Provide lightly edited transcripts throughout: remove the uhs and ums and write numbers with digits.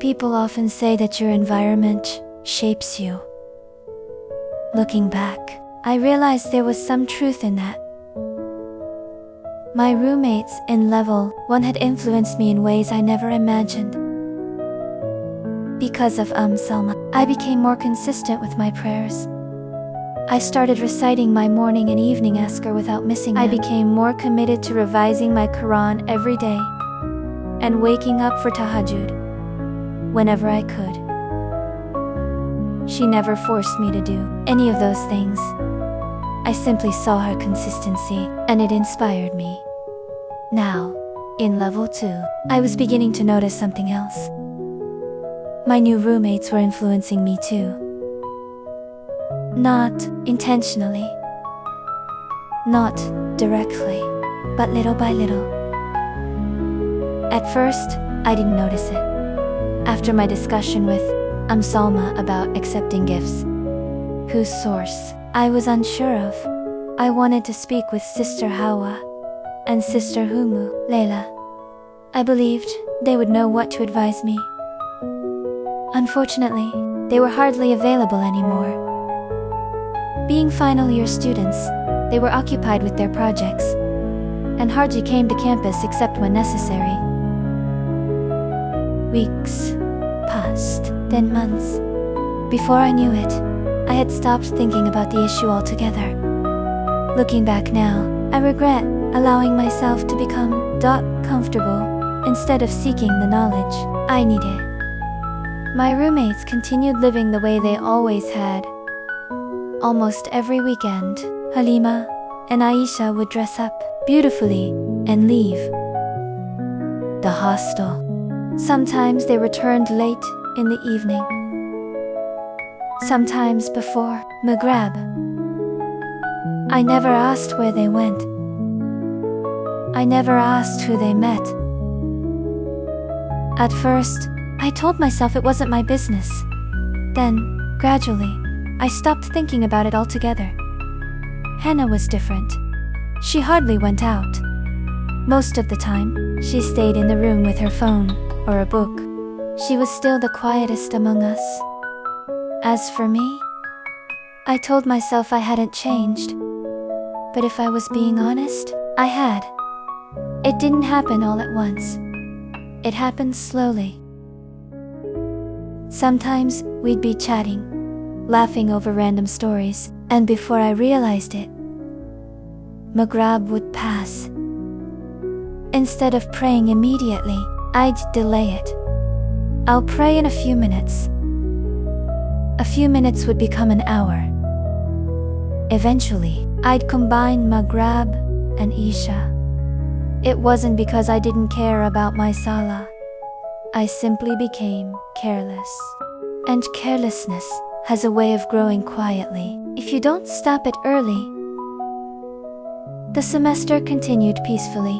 People often say that your environment shapes you. Looking back, I realized there was some truth in that. My roommates in level 1 had influenced me in ways I never imagined. Because of Salma, I became more consistent with my prayers. I started reciting my morning and evening askar without missing them. I became more committed to revising my Quran every day and waking up for tahajjud whenever I could. She never forced me to do any of those things. I simply saw her consistency, and it inspired me. Now, in level 2, I was beginning to notice something else. My new roommates were influencing me too. Not intentionally, not directly, but little by little. At first, I didn't notice it. After my discussion with Salma about accepting gifts, whose source I was unsure of, I wanted to speak with Sister Hawa and Sister Humu, Layla. I believed they would know what to advise me. Unfortunately, they were hardly available anymore. Being final year students, they were occupied with their projects and hardly came to campus except when necessary. Weeks passed, then months. Before I knew it, I had stopped thinking about the issue altogether. Looking back now, I regret allowing myself to become comfortable instead of seeking the knowledge I needed. My roommates continued living the way they always had. Almost every weekend, Halima and Aisha would dress up beautifully and leave the hostel. Sometimes they returned late in the evening. Sometimes before Maghrib. I never asked where they went. I never asked who they met. At first, I told myself it wasn't my business. Then, gradually, I stopped thinking about it altogether. Hannah was different. She hardly went out. Most of the time, she stayed in the room with her phone or a book. She was still the quietest among us. As for me, I told myself I hadn't changed. But if I was being honest, I had. It didn't happen all at once. It happened slowly. Sometimes we'd be chatting, laughing over random stories, and before I realized it, Maghrib would pass. Instead of praying immediately, I'd delay it. I'll pray in a few minutes. A few minutes would become an hour. Eventually, I'd combine Maghrib and Isha. It wasn't because I didn't care about my salah. I simply became careless. And carelessness has a way of growing quietly if you don't stop it early. The semester continued peacefully.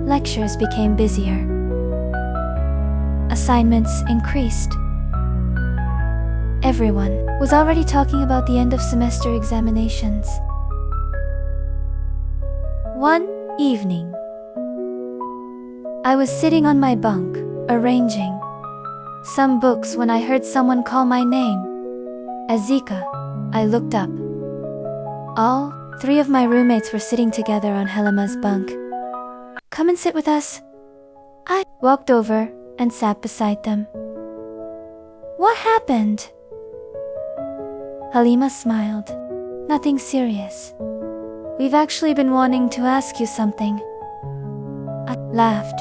Lectures became busier. Assignments increased. Everyone was already talking about the end of semester examinations. One evening, I was sitting on my bunk, arranging some books when I heard someone call my name. Azeeka. I looked up. All 3 of my roommates were sitting together on Halima's bunk. Come and sit with us. I walked over and sat beside them. What happened? Halima smiled. Nothing serious. We've actually been wanting to ask you something. I laughed.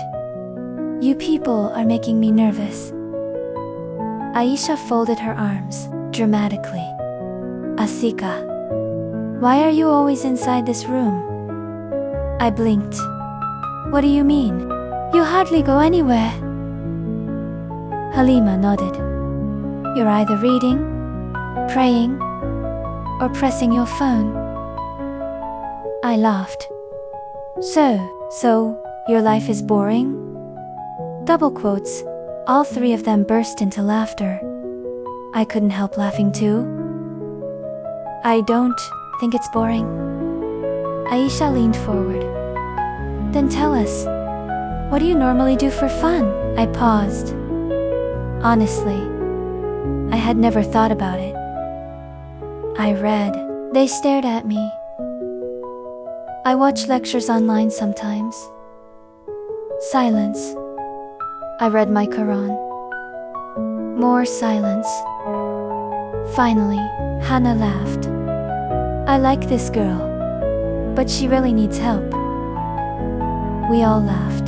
You people are making me nervous. Aisha folded her arms dramatically. Azeeka, why are you always inside this room? I blinked. What do you mean? You hardly go anywhere. Halima nodded. You're either reading, praying, or pressing your phone. I laughed. So, your life is boring? Double quotes. All 3 of them burst into laughter. I couldn't help laughing too. I don't think it's boring. Aisha leaned forward. Then tell us, What do you normally do for fun? I paused. Honestly, I had never thought about it. I read. They stared at me. I watch lectures online sometimes. Silence. I read my Quran. More silence. Finally, Hannah laughed. I like this girl, but she really needs help. We all laughed.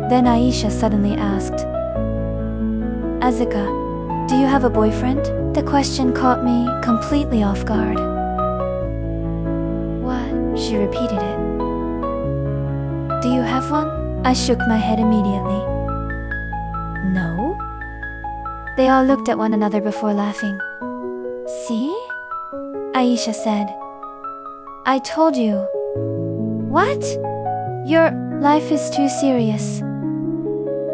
Then Aisha suddenly asked, Azeeka, do you have a boyfriend? The question caught me completely off guard. What? She repeated it. Do you have one? I shook my head immediately. No? They all looked at one another before laughing. See? Aisha said. I told you. What? Your life is too serious.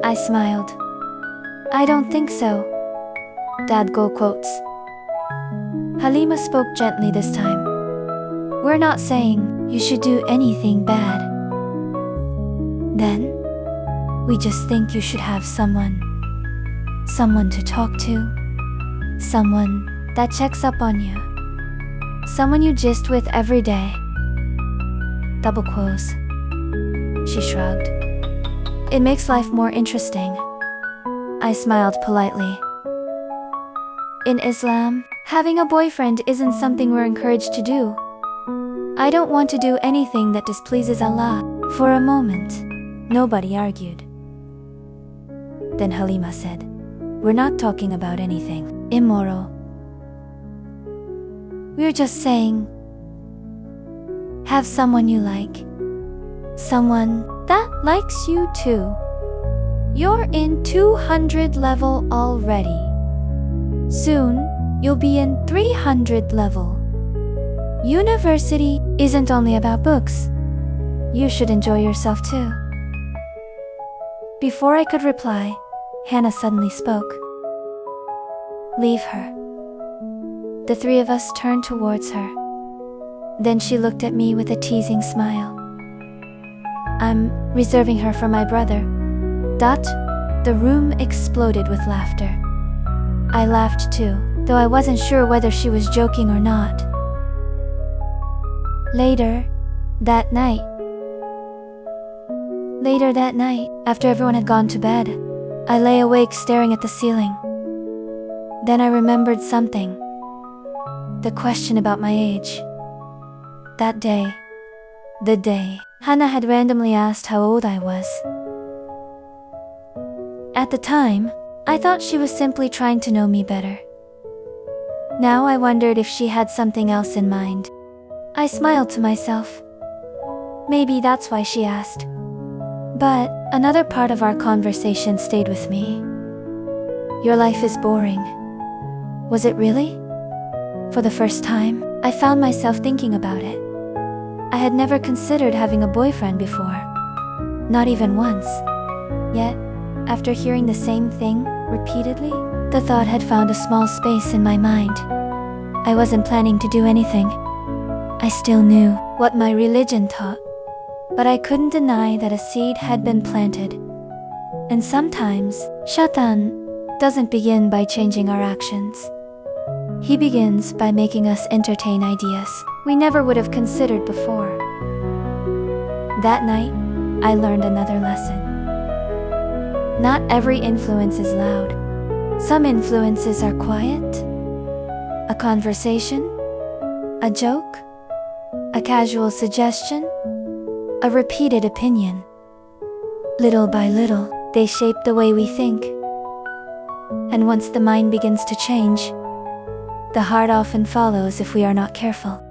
I smiled. I don't think so. Dad go quotes. Halima spoke gently this time. We're not saying you should do anything bad. Then, we just think you should have someone to talk to, someone that checks up on you, someone you gist with every day. Double quotes. She shrugged. It makes life more interesting. I smiled politely. In Islam, having a boyfriend isn't something we're encouraged to do. I don't want to do anything that displeases Allah. For a moment, nobody argued. Then Halima said, we're not talking about anything immoral. We're just saying, have someone you like. Someone that likes you too. You're in 200 level already. Soon, you'll be in 300 level. University isn't only about books. You should enjoy yourself too. Before I could reply, Hannah suddenly spoke. Leave her. The three of us turned towards her. Then she looked at me with a teasing smile. I'm reserving her for my brother. The room exploded with laughter. I laughed too, though I wasn't sure whether she was joking or not. Later that night, after everyone had gone to bed, I lay awake staring at the ceiling. Then I remembered something. The question about my age. That day, the day Hannah had randomly asked how old I was. At the time, I thought she was simply trying to know me better. Now I wondered if she had something else in mind. I smiled to myself. Maybe that's why she asked. But another part of our conversation stayed with me. Your life is boring. Was it really? For the first time, I found myself thinking about it. I had never considered having a boyfriend before. Not even once. Yet, after hearing the same thing repeatedly, the thought had found a small space in my mind. I wasn't planning to do anything. I still knew what my religion taught, but I couldn't deny that a seed had been planted. And sometimes, Shaitan doesn't begin by changing our actions. He begins by making us entertain ideas we never would have considered before. That night, I learned another lesson. Not every influence is loud. Some influences are quiet. A conversation, a joke, a casual suggestion, a repeated opinion. Little by little, they shape the way we think. And once the mind begins to change, the heart often follows if we are not careful.